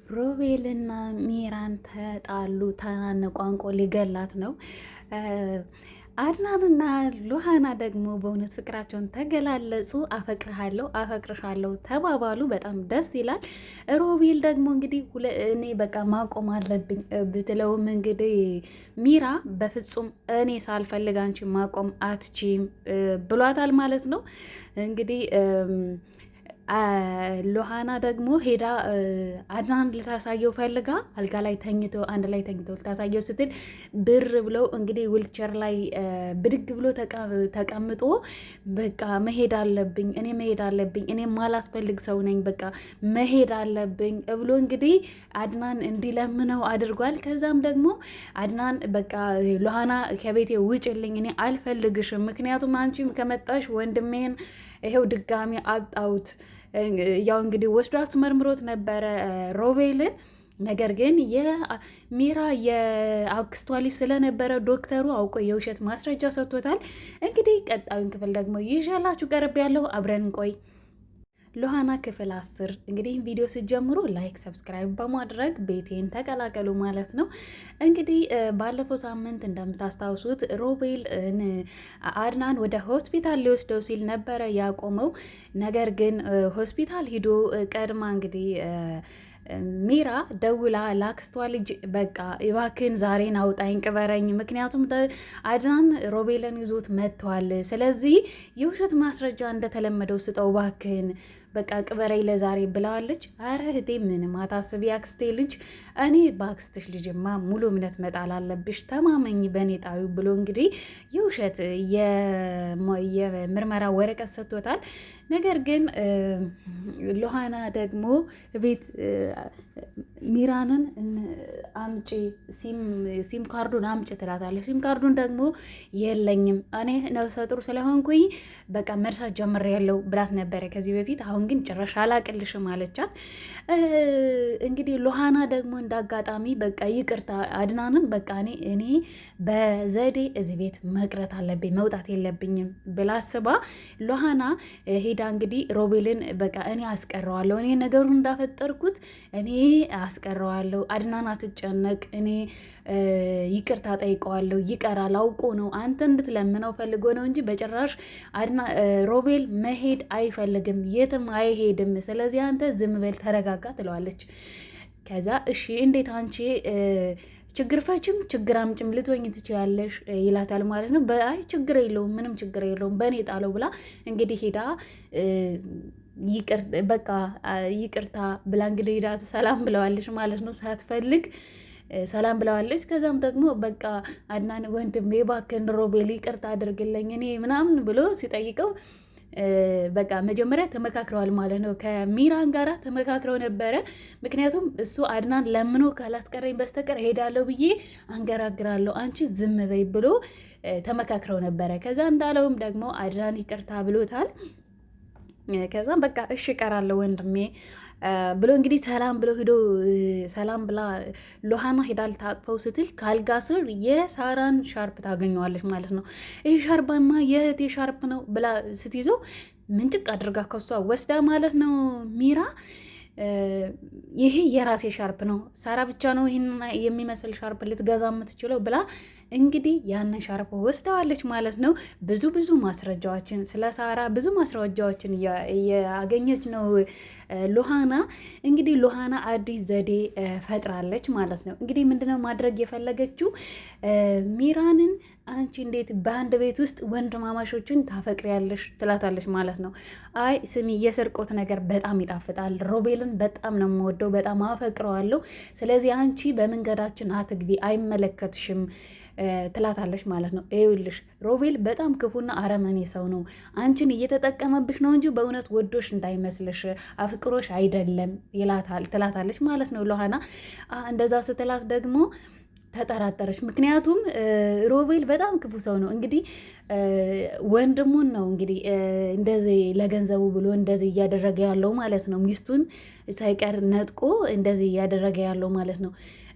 ሮቤልና ሚራን ተጣሉ፣ ተናነቋንቆ ሊገላት ነው። አድናንና ሉሃና ደግሞ በእውነት ፍቅራቸውን ተገላለጹ። አፈቅርሃለሁ አፈቅርሻለሁ ተባባሉ። በጣም ደስ ይላል። ሮቤል ደግሞ እንግዲህ እኔ በቃ ማቆም አለብኝ ብትለውም እንግዲህ ሚራ በፍጹም እኔ ሳልፈልግ አንቺ ማቆም አትችም ብሏታል ማለት ነው እንግዲህ ሎሃና ደግሞ ሄዳ አድናን ልታሳየው ፈልጋ አልጋ ላይ ተኝቶ አንድ ላይ ተኝቶ ልታሳየው ስትል ብር ብለው እንግዲህ ዊልቸር ላይ ብድግ ብሎ ተቀምጦ በቃ መሄድ አለብኝ እኔ ማላስፈልግ ሰው ነኝ በቃ መሄድ አለብኝ ብሎ እንግዲህ አድናን እንዲለምነው አድርጓል። ከዛም ደግሞ አድናን በቃ ሎሃና ከቤቴ ውጭልኝ እኔ አልፈልግሽም፣ ምክንያቱም አንቺ ከመጣሽ ወንድሜን ይሄው ድጋሚ አጣሁት። ያው እንግዲህ ወስዷት መርምሮት ነበረ ሮቤልን። ነገር ግን የሚራ የአክስቷ ልጅ ስለነበረ ዶክተሩ አውቆ የውሸት ማስረጃ ሰጥቶታል። እንግዲህ ቀጣዩን ክፍል ደግሞ ይዣላችሁ ቀርብ ያለው አብረን እንቆይ። ሉሃና ክፍል 10 እንግዲህ ቪዲዮ ሲጀምሩ ላይክ ሰብስክራይብ በማድረግ ቤቴን ተቀላቀሉ ማለት ነው። እንግዲህ ባለፈው ሳምንት እንደምታስታውሱት ሮቤል አድናን ወደ ሆስፒታል ሊወስደው ሲል ነበረ ያቆመው። ነገር ግን ሆስፒታል ሂዶ ቀድማ እንግዲህ ሚራ ደውላ ላክስቷ ልጅ በቃ እባክህን ዛሬን አውጣኝ ቅበረኝ፣ ምክንያቱም አድናን ሮቤልን ይዞት መጥተዋል። ስለዚህ የውሸት ማስረጃ እንደተለመደው ስጠው እባክህን በቃ ቅበረኝ ለዛሬ ብለዋለች። አረ እህቴ ምንም አታስቢ አክስቴ ልጅ፣ እኔ በአክስትሽ ልጅማ ሙሉ እምነት መጣል አለብሽ፣ ተማመኝ በእኔ ጣዩ ብሎ እንግዲህ የውሸት የምርመራ ወረቀት ሰጥቶታል። ነገር ግን ሉሃና ደግሞ ቤት ሚራንን አምጪ ሲም ካርዱን አምጪ ትላታለች። ሲም ካርዱን ደግሞ የለኝም እኔ ነፍሰ ጡር ስለሆንኩኝ በቃ መርሳት ጀምሬያለሁ ብላት ነበረ ከዚህ በፊት። አሁን ግን ጭራሽ አላቅልሽም አለቻት። እንግዲህ ሉሃና ደግሞ እንዳጋጣሚ በቃ ይቅርታ አድናንን በቃ እኔ በዘዴ እዚህ ቤት መቅረት አለብኝ መውጣት የለብኝም ብላ አስባ ሉሃና ሄዳ እንግዲህ ሮቤልን በቃ እኔ አስቀረዋለሁ፣ እኔ ነገሩን እንዳፈጠርኩት እኔ አስቀረዋለሁ፣ አድናን አትጨነቅ፣ እኔ ይቅርታ ጠይቀዋለሁ፣ ይቀራል፣ አውቆ ነው አንተ እንድትለምነው ፈልጎ ነው እንጂ በጭራሽ ሮቤል መሄድ አይፈልግም፣ የትም አይሄድም። ስለዚህ አንተ ዝም በል ተረጋጋ ትለዋለች። ከዛ እሺ እንዴት አንቺ ችግር ፈችም ችግር አምጭም ልትወኝ ትችያለሽ ይላታል ማለት ነው። በአይ ችግር የለውም ምንም ችግር የለውም በእኔ ጣለው ብላ እንግዲህ ሄዳ በቃ ይቅርታ ብላ እንግዲህ ሄዳ ሰላም ብለዋለች ማለት ነው። ሳትፈልግ ሰላም ብለዋለች። ከዛም ደግሞ በቃ አድናን ወንድሜ እባክህን ሮቤል ይቅርታ አድርግልኝ እኔ ምናምን ብሎ ሲጠይቀው በቃ መጀመሪያ ተመካክረዋል ማለት ነው። ከሚራን ጋራ ተመካክረው ነበረ። ምክንያቱም እሱ አድናን ለምኖ ካላስቀረኝ በስተቀር ሄዳለሁ ብዬ አንገራግራለሁ አንቺ ዝም በይ ብሎ ተመካክረው ነበረ። ከዛ እንዳለውም ደግሞ አድናን ይቅርታ ብሎታል። ከዛም በቃ እሺ እቀራለሁ ወንድሜ ብሎ እንግዲህ ሰላም ብሎ ሂዶ ሰላም ብላ ሉሃና ሄዳ ልታቅፈው ስትል ካልጋ ስር የሳራን ሻርፕ ታገኘዋለች ማለት ነው። ይህ ሻርፕማ የእህቴ ሻርፕ ነው ብላ ስትይዘው ምንጭቅ አድርጋ ከሷ ወስዳ ማለት ነው ሚራ ይሄ የራሴ ሻርፕ ነው፣ ሳራ ብቻ ነው ይህን የሚመስል ሻርፕ ልትገዛ የምትችለው ብላ እንግዲህ ያንን ሻርፕ ወስደዋለች ማለት ነው። ብዙ ማስረጃዎችን ስለ ሳራ ብዙ ማስረጃዎችን እያገኘች ነው ሉሃና። እንግዲህ ሉሃና አዲስ ዘዴ ፈጥራለች ማለት ነው። እንግዲህ ምንድነው ማድረግ የፈለገችው ሚራንን አንቺ እንዴት በአንድ ቤት ውስጥ ወንድማማቾችን ታፈቅሪያለሽ ትላታለች ማለት ነው። አይ ስሚ የስርቆት ነገር በጣም ይጣፍጣል፣ ሮቤልን በጣም ነው የምወደው፣ በጣም አፈቅረዋለሁ፣ ስለዚህ አንቺ በመንገዳችን አትግቢ አይመለከትሽም ትላታለች ማለት ነው። ይኸውልሽ ሮቤል በጣም ክፉና አረመኔ ሰው ነው፣ አንቺን እየተጠቀመብሽ ነው እንጂ በእውነት ወዶሽ እንዳይመስልሽ አፍቅሮሽ አይደለም ትላታለች ማለት ነው ሉሃና። እንደዛ ስትላት ደግሞ ተጠራጠረች። ምክንያቱም ሮቤል በጣም ክፉ ሰው ነው። እንግዲህ ወንድሙን ነው እንግዲህ እንደዚህ ለገንዘቡ ብሎ እንደዚህ እያደረገ ያለው ማለት ነው። ሚስቱን ሳይቀር ነጥቆ እንደዚህ እያደረገ ያለው ማለት ነው።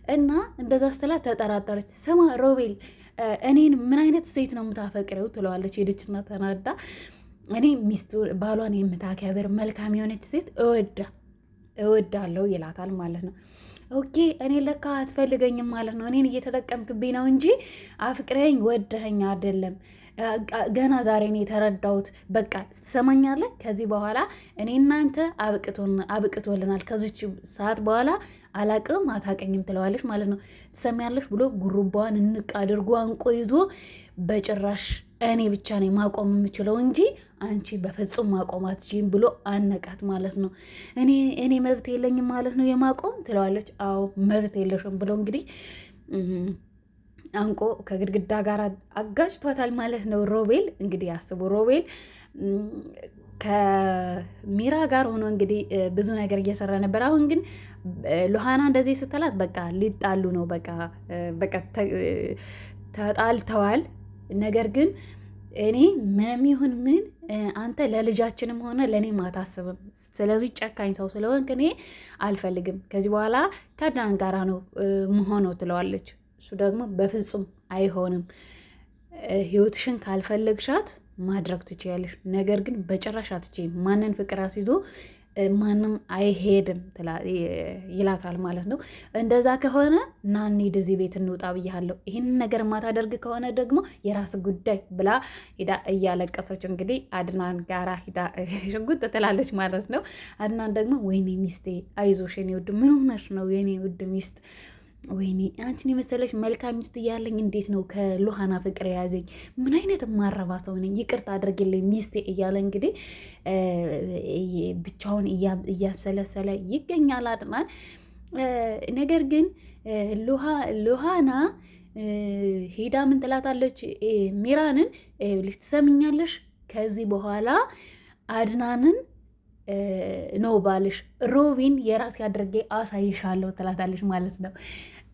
እና እንደዛ ስትላት ተጠራጠረች። ስማ ሮቤል እኔን ምን አይነት ሴት ነው የምታፈቅረው ትለዋለች። ሄደችና ተናዳ እኔ ሚስቱ ባሏን የምታከብር መልካም የሆነች ሴት እወዳለሁ ይላታል ማለት ነው። ኦኬ እኔ ለካ አትፈልገኝም ማለት ነው። እኔን እየተጠቀምክብኝ ነው እንጂ አፍቅረኝ ወደኸኝ አይደለም። ገና ዛሬ ነው የተረዳሁት። በቃ ትሰማኛለህ? ከዚህ በኋላ እኔ እናንተ አብቅቶልናል። ከዚች ሰዓት በኋላ አላቅም አታቀኝም ትለዋለች ማለት ነው። ትሰሚያለሽ ብሎ ጉሩባዋን እንቅ አድርጎ አንቆ ይዞ በጭራሽ እኔ ብቻ ነኝ ማቆም የምችለው እንጂ አንቺ በፍጹም ማቆም አትችይም ብሎ አነቃት ማለት ነው። እኔ መብት የለኝም ማለት ነው የማቆም ትለዋለች። አዎ መብት የለሽም ብሎ እንግዲህ አንቆ ከግድግዳ ጋር አጋጭቷታል ማለት ነው። ሮቤል እንግዲህ አስቡ፣ ሮቤል ከሚራ ጋር ሆኖ እንግዲህ ብዙ ነገር እየሰራ ነበር። አሁን ግን ሉሃና እንደዚህ ስትላት በቃ ሊጣሉ ነው፣ በቃ ተጣልተዋል። ነገር ግን እኔ ምንም ይሁን ምን አንተ ለልጃችንም ሆነ ለእኔም አታስብም። ስለዚህ ጨካኝ ሰው ስለሆንክ እኔ አልፈልግም። ከዚህ በኋላ ከአድናን ጋራ ነው መሆነው ትለዋለች። እሱ ደግሞ በፍጹም አይሆንም፣ ህይወትሽን ካልፈለግሻት ማድረግ ትችያለሽ፣ ነገር ግን በጭራሽ አትችይም። ማንን ፍቅር አስይዞ ማንም አይሄድም ይላታል ማለት ነው። እንደዛ ከሆነ ና እንሂድ፣ እዚህ ቤት እንውጣ ብያለሁ። ይህንን ነገር ማታደርግ ከሆነ ደግሞ የራስ ጉዳይ ብላ ሂዳ እያለቀሰች እንግዲህ አድናን ጋራ ሂዳ ሽጉጥ ትላለች ማለት ነው። አድናን ደግሞ ወይኔ ሚስቴ አይዞሽ የኔ ውድ፣ ምን ሆነሽ ነው የኔ ውድ ሚስት? ወይኔ አንቺን የመሰለች መልካም ሚስት እያለኝ እንዴት ነው ከሉሃና ፍቅር የያዘኝ? ምን አይነት ማረባ ሰው ነኝ? ይቅርታ አድርግልኝ ሚስቴ እያለ እንግዲህ ብቻውን እያሰለሰለ ይገኛል አድናን። ነገር ግን ሉሃና ሄዳ ምን ትላታለች ሚራንን? ልትሰምኛለሽ? ከዚህ በኋላ አድናንን ነው ባልሽ ሮቢን የራሴ አድርጌ አሳይሻለሁ ትላታለች ማለት ነው።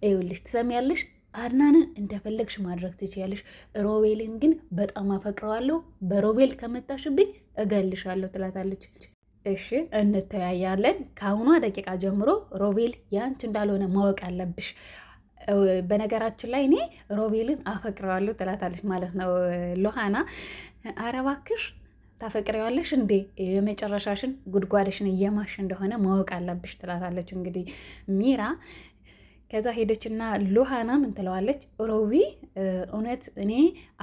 ይኸውልሽ ትሰሚያለሽ፣ አድናንን እንደፈለግሽ ማድረግ ትችያለሽ፣ ሮቤልን ግን በጣም አፈቅረዋለሁ፣ በሮቤል ከመጣሽብኝ እገልሻለሁ ትላታለች። እሺ እንተያያለን፣ ከአሁኗ ደቂቃ ጀምሮ ሮቤል ያንቺ እንዳልሆነ ማወቅ አለብሽ። በነገራችን ላይ እኔ ሮቤልን አፈቅረዋለሁ ትላታለች ማለት ነው ሉሃና። ኧረ እባክሽ ታፈቅሪዋለሽ እንዴ? የመጨረሻሽን ጉድጓድሽን እየማሽ እንደሆነ ማወቅ አለብሽ ትላታለች እንግዲህ ሚራ። ከዛ ሄደችና ሉሃና ምን ትለዋለች? ሮቢ እውነት እኔ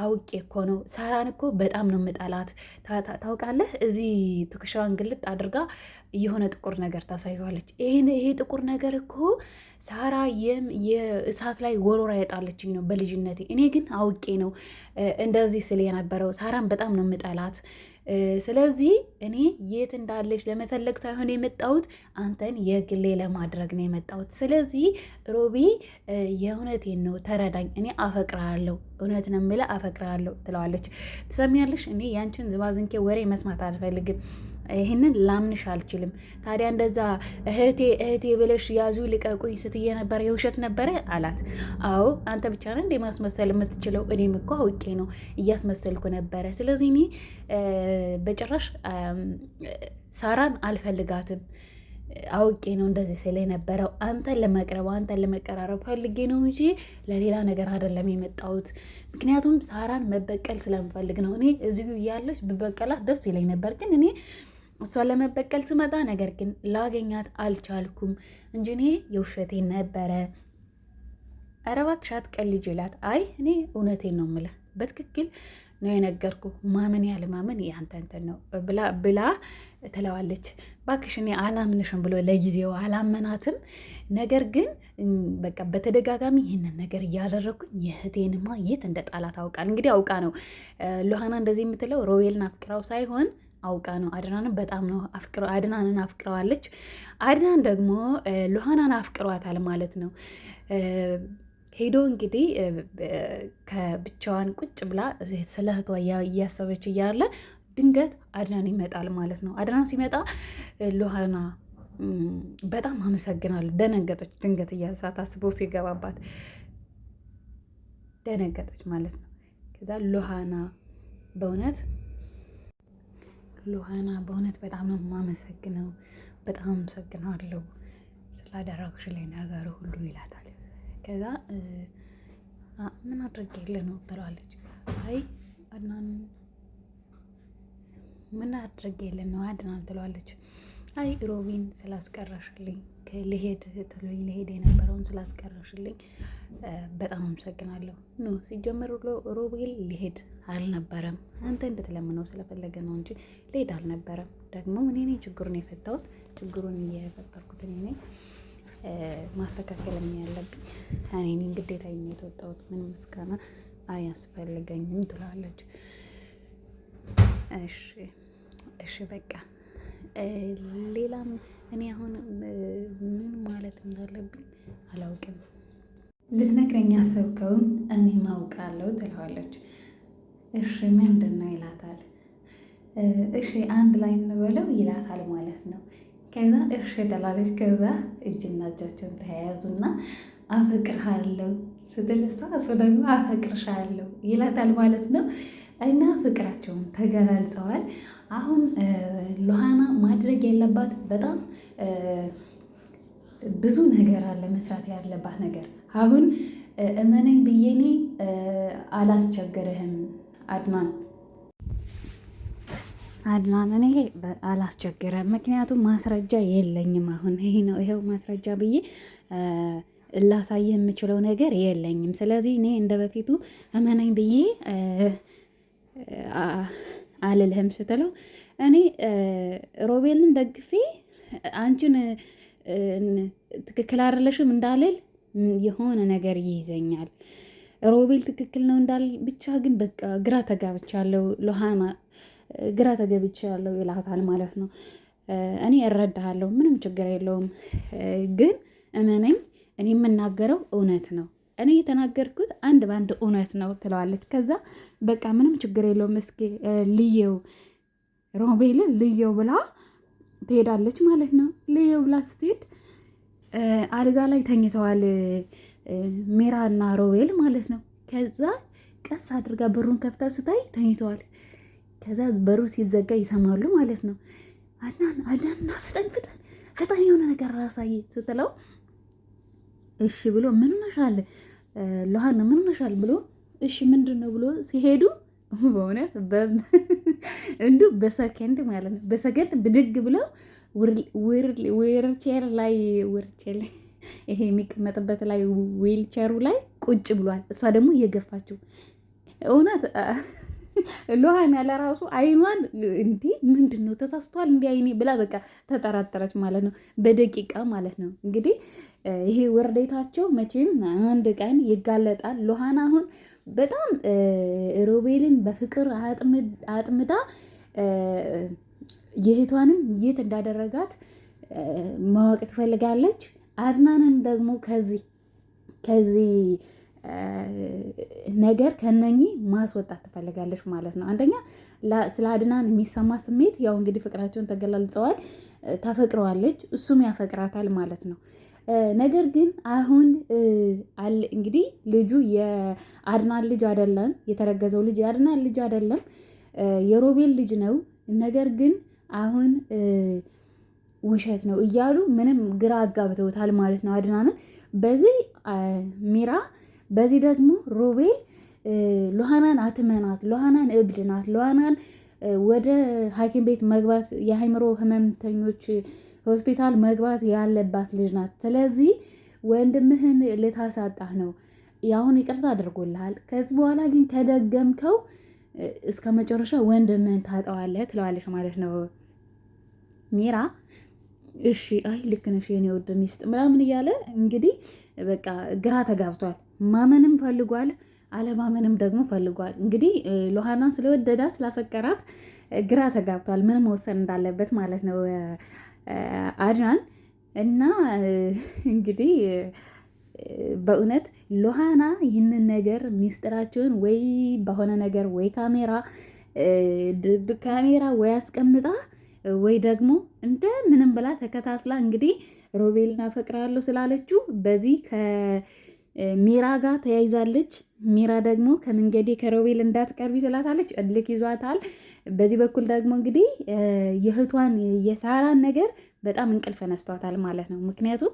አውቄ እኮ ነው፣ ሳራን እኮ በጣም ነው የምጠላት ታውቃለህ። እዚህ ትከሻዋን ግልጥ አድርጋ የሆነ ጥቁር ነገር ታሳየዋለች። ይሄ ጥቁር ነገር እኮ ሳራ የእሳት ላይ ወሮራ የጣለችኝ ነው በልጅነቴ። እኔ ግን አውቄ ነው እንደዚህ ስል የነበረው፣ ሳራን በጣም ነው የምጠላት። ስለዚህ እኔ የት እንዳለች ለመፈለግ ሳይሆን የመጣሁት አንተን የግሌ ለማድረግ ነው የመጣሁት። ስለዚህ ሮቢ የእውነቴን ነው ተረዳኝ፣ እኔ አፈቅርሃለሁ፣ እውነት ነው የምልህ አፈቅርሃለሁ ትለዋለች። ትሰሚያለሽ፣ እኔ ያንቺን ዝባዝንኬ ወሬ መስማት አልፈልግም፣ ይህንን ላምንሽ አልችልም። ታዲያ እንደዛ እህቴ ብለሽ ያዙ ልቀቁኝ ስትዬ ነበር፣ የውሸት ነበረ አላት። አዎ አንተ ብቻ ነህ እንደ ማስመሰል የምትችለው፣ እኔም እኮ አውቄ ነው እያስመሰልኩ ነበረ። ስለዚህ እኔ በጭራሽ ሳራን አልፈልጋትም፣ አውቄ ነው እንደዚህ ስለ ነበረው አንተን ለመቀራረብ ፈልጌ ነው እንጂ ለሌላ ነገር አይደለም የመጣሁት። ምክንያቱም ሳራን መበቀል ስለምፈልግ ነው። እኔ እዚሁ እያለች ብበቀላት ደስ ይለኝ ነበር፣ ግን እኔ እሷን ለመበቀል ስመጣ ነገር ግን ላገኛት አልቻልኩም እንጂ እኔ የውሸቴን ነበረ። ኧረ እባክሽ አትቀልጂ ይላት። አይ እኔ እውነቴን ነው የምልህ፣ በትክክል ነው የነገርኩ፣ ማመን ያለ ማመን ያንተ እንትን ነው ብላ ትለዋለች። እባክሽ እኔ አላምንሽም ብሎ ለጊዜው አላመናትም። ነገር ግን በቃ በተደጋጋሚ ይህንን ነገር እያደረግኩኝ የእህቴንማ የት እንደ ጣላት አውቃል። እንግዲህ አውቃ ነው ሉሃና እንደዚህ የምትለው ሮቤልን አፍቅራው ሳይሆን አውቃ ነው። አድናንን በጣም ነው አድናንን አፍቅረዋለች። አድናን ደግሞ ሉሃናን አፍቅሯታል ማለት ነው። ሄዶ እንግዲህ ከብቻዋን ቁጭ ብላ ስለ እህቷ እያሰበች እያለ ድንገት አድናን ይመጣል ማለት ነው። አድናን ሲመጣ ሉሃና በጣም አመሰግናለሁ ደነገጠች። ድንገት ሳታስበው ሲገባባት ደነገጠች ማለት ነው። ከዛ ሉሃና በእውነት በጣም ነው የማመሰግነው፣ በጣም አመሰግናለሁ ስላደረግሽልኝ ነገር ሁሉ ይላታል። ከዛ ምን አድርጌልህ ነው ትለዋለች። አይ አድናን ምን አድርጌልህ ነው አድናን ትለዋለች። አይ ሮቢን ስላስቀረሽልኝ ልሄድ ትሎኝ ልሄድ የነበረውን ስላስቀረሽልኝ በጣም አመሰግናለሁ። ኖ ሲጀመር ሮቤል ሊሄድ አልነበረም። አንተ እንድትለምነው ስለፈለገ ነው እንጂ ሊሄድ አልነበረም። ደግሞ እኔ ነኝ ችግሩን የፈታሁት። ችግሩን እየፈጠርኩት እኔ ነኝ። ማስተካከልም ያለብኝ እኔ ነኝ። ግዴታ የተወጣሁት ምንም ምስጋና አያስፈልገኝም ትላለች። እሺ እሺ በቃ ሌላም እኔ አሁን ምን ማለት እንዳለብኝ አላውቅም። ልትነግረኝ ያሰብከውን እኔ ማውቃለሁ ትለዋለች። እሺ ምንድን ነው ይላታል። እሺ አንድ ላይ እንበለው ይላታል ማለት ነው። ከዛ እሺ ትላለች። ከዛ እጅና እጃቸውን ተያያዙና አፈቅርሃለሁ ስትል እሱ ደግሞ አፈቅርሻለሁ ይላታል ማለት ነው። እና ፍቅራቸውን ተገላልጸዋል። አሁን ሉሃና ማድረግ ያለባት በጣም ብዙ ነገር አለ፣ መስራት ያለባት ነገር። አሁን እመነኝ ብዬ እኔ አላስቸግርህም አድናን እኔ አላስቸግረም፣ ምክንያቱም ማስረጃ የለኝም። አሁን ይሄ ነው ይሄው ማስረጃ ብዬ ላሳየህ የምችለው ነገር የለኝም። ስለዚህ እኔ እንደ በፊቱ እመነኝ ብዬ አልልህም ስትለው እኔ ሮቤልን ደግፌ አንቺን ትክክል አይደለሽም እንዳልል የሆነ ነገር ይይዘኛል። ሮቤል ትክክል ነው እንዳል ብቻ ግን በቃ ግራ ተጋብቻለሁ፣ ሉሃና ግራ ተገብቻለሁ ይላታል ማለት ነው። እኔ እረዳሃለሁ፣ ምንም ችግር የለውም፣ ግን እመነኝ እኔ የምናገረው እውነት ነው። እኔ የተናገርኩት አንድ በአንድ እውነት ነው ትለዋለች። ከዛ በቃ ምንም ችግር የለውም እስኪ ልየው ሮቤልን ልየው ብላ ትሄዳለች ማለት ነው። ልየው ብላ ስትሄድ አልጋ ላይ ተኝተዋል ሜራ እና ሮቤል ማለት ነው። ከዛ ቀስ አድርጋ በሩን ከፍታ ስታይ ተኝተዋል። ከዛ በሩ ሲዘጋ ይሰማሉ ማለት ነው። አድናን ፍጠን የሆነ ነገር ራሳዬ ስትለው እሺ ብሎ ምን ሆነሻል ሉሃና ምን ሆነሻል ብሎ እሺ ምንድን ነው ብሎ ሲሄዱ በእውነት እንዱ በሰከንድ ማለት ነው በሰከንድ ብድግ ብለው ዊልቸር ላይ ይሄ የሚቀመጥበት ላይ ዊልቸሩ ላይ ቁጭ ብሏል። እሷ ደግሞ እየገፋችው እውነት ሉሃና ለራሱ አይኗን እንዲ ምንድን ነው ተሳስቷል እንዲ አይኔ ብላ በቃ ተጠራጠረች ማለት ነው። በደቂቃ ማለት ነው። እንግዲህ ይሄ ውርዴታቸው መቼም አንድ ቀን ይጋለጣል። ሉሃና አሁን በጣም ሮቤልን በፍቅር አጥምዳ የእህቷንም የት እንዳደረጋት ማወቅ ትፈልጋለች። አድናንን ደግሞ ከዚህ ነገር ከነኚህ ማስወጣት ትፈልጋለች ማለት ነው። አንደኛ ስለ አድናን የሚሰማ ስሜት ያው እንግዲህ ፍቅራቸውን ተገላልጸዋል። ታፈቅረዋለች፣ እሱም ያፈቅራታል ማለት ነው። ነገር ግን አሁን እንግዲህ ልጁ የአድናን ልጅ አይደለም፣ የተረገዘው ልጅ የአድናን ልጅ አይደለም፣ የሮቤል ልጅ ነው። ነገር ግን አሁን ውሸት ነው እያሉ ምንም ግራ አጋብተውታል ማለት ነው አድናንን። በዚህ ሜራ በዚህ ደግሞ ሮቤል ሉሃናን አትመናት፣ ሉሃናን እብድ ናት፣ ሉሃናን ወደ ሐኪም ቤት መግባት የአእምሮ ህመምተኞች ሆስፒታል መግባት ያለባት ልጅ ናት። ስለዚህ ወንድምህን ልታሳጣህ ነው። ያሁን ይቅርታ አድርጎልሃል። ከዚህ በኋላ ግን ከደገምከው እስከ መጨረሻ ወንድምህን ታጠዋለህ ትለዋለች ማለት ነው ሜራ። እሺ አይ ልክ ነሽ የኔ ውድ ሚስት ምናምን እያለ እንግዲህ በቃ ግራ ተጋብቷል። ማመንም ፈልጓል፣ አለማመንም ደግሞ ፈልጓል። እንግዲህ ሉሃናን ስለወደዳት ስላፈቀራት ግራ ተጋብቷል፣ ምንም መወሰን እንዳለበት ማለት ነው አድናን። እና እንግዲህ በእውነት ሉሃና ይህንን ነገር ሚስጥራቸውን ወይ በሆነ ነገር ወይ ካሜራ ወይ አስቀምጣ ወይ ደግሞ እንደ ምንም ብላ ተከታትላ እንግዲህ ሮቤልን አፈቅራለሁ ስላለችው በዚህ ከሜራ ጋር ተያይዛለች። ሜራ ደግሞ ከመንገዴ ከሮቤል እንዳትቀርቢ ትላታለች። እልክ ይዟታል። በዚህ በኩል ደግሞ እንግዲህ የእህቷን የሳራን ነገር በጣም እንቅልፍ ነስቷታል ማለት ነው። ምክንያቱም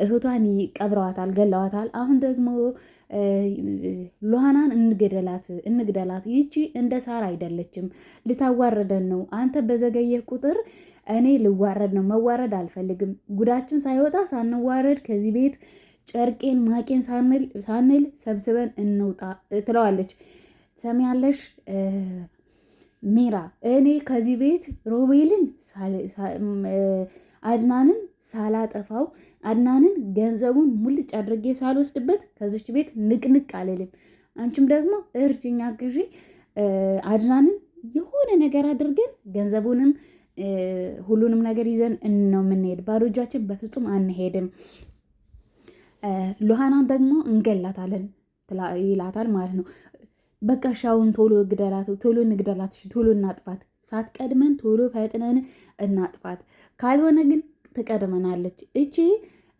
እህቷን ቀብረዋታል፣ ገለዋታል። አሁን ደግሞ ሉሃናን እንግደላት፣ ይቺ እንደ ሳራ አይደለችም፣ ልታዋረደን ነው። አንተ በዘገየህ ቁጥር እኔ ልዋረድ ነው፣ መዋረድ አልፈልግም። ጉዳችን ሳይወጣ ሳንዋረድ ከዚህ ቤት ጨርቄን ማቄን ሳንል ሰብስበን እንውጣ ትለዋለች። ሰሚያለሽ ሜራ፣ እኔ ከዚህ ቤት ሮቤልን አድናንን ሳላጠፋው አድናንን ገንዘቡን ሙልጭ አድርጌ ሳልወስድበት ከዚች ቤት ንቅንቅ አልልም። አንቺም ደግሞ እርጅኛ ግዢ አድናንን የሆነ ነገር አድርገን ገንዘቡንም ሁሉንም ነገር ይዘን ነው የምንሄድ። ባዶ እጃችን በፍጹም አንሄድም። ሉሃናን ደግሞ እንገላታለን ይላታል ማለት ነው። በቃ ሻውን ቶሎ ግደላት፣ ቶሎ እንግደላት፣ ቶሎ እናጥፋት፣ ሳትቀድመን ቶሎ ፈጥነን እናጥፋት፣ ካልሆነ ግን ትቀድመናለች። እቺ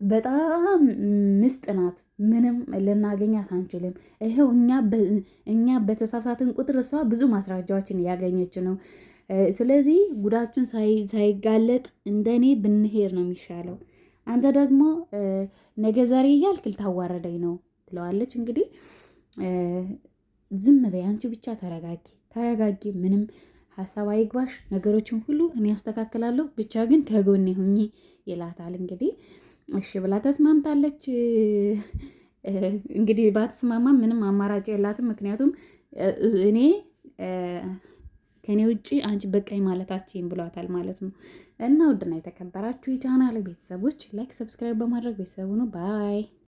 በጣም ምስጥ ናት፣ ምንም ልናገኛት አንችልም። ይኸው እኛ በተሳሳትን ቁጥር እሷ ብዙ ማስረጃዎችን እያገኘች ነው። ስለዚህ ጉዳችን ሳይጋለጥ እንደኔ ብንሄድ ነው የሚሻለው። አንተ ደግሞ ነገ ዛሬ እያልክ ልታዋረደኝ ነው ትለዋለች። እንግዲህ ዝም በይ አንቺ ብቻ ተረጋጊ፣ ምንም ሀሳብ አይግባሽ፣ ነገሮችን ሁሉ እኔ ያስተካክላለሁ፣ ብቻ ግን ከጎኔ ሁኚ ይላታል። እንግዲህ እሺ ብላ ተስማምታለች። እንግዲህ ባትስማማ ምንም አማራጭ የላትም። ምክንያቱም እኔ ከኔ ውጭ አንቺ በቃኝ ማለታችን ብሏታል ማለት ነው። እና ውድና የተከበራችሁ የቻናል ቤተሰቦች ላይክ፣ ሰብስክራይብ በማድረግ ቤተሰቡ ነው። ባይ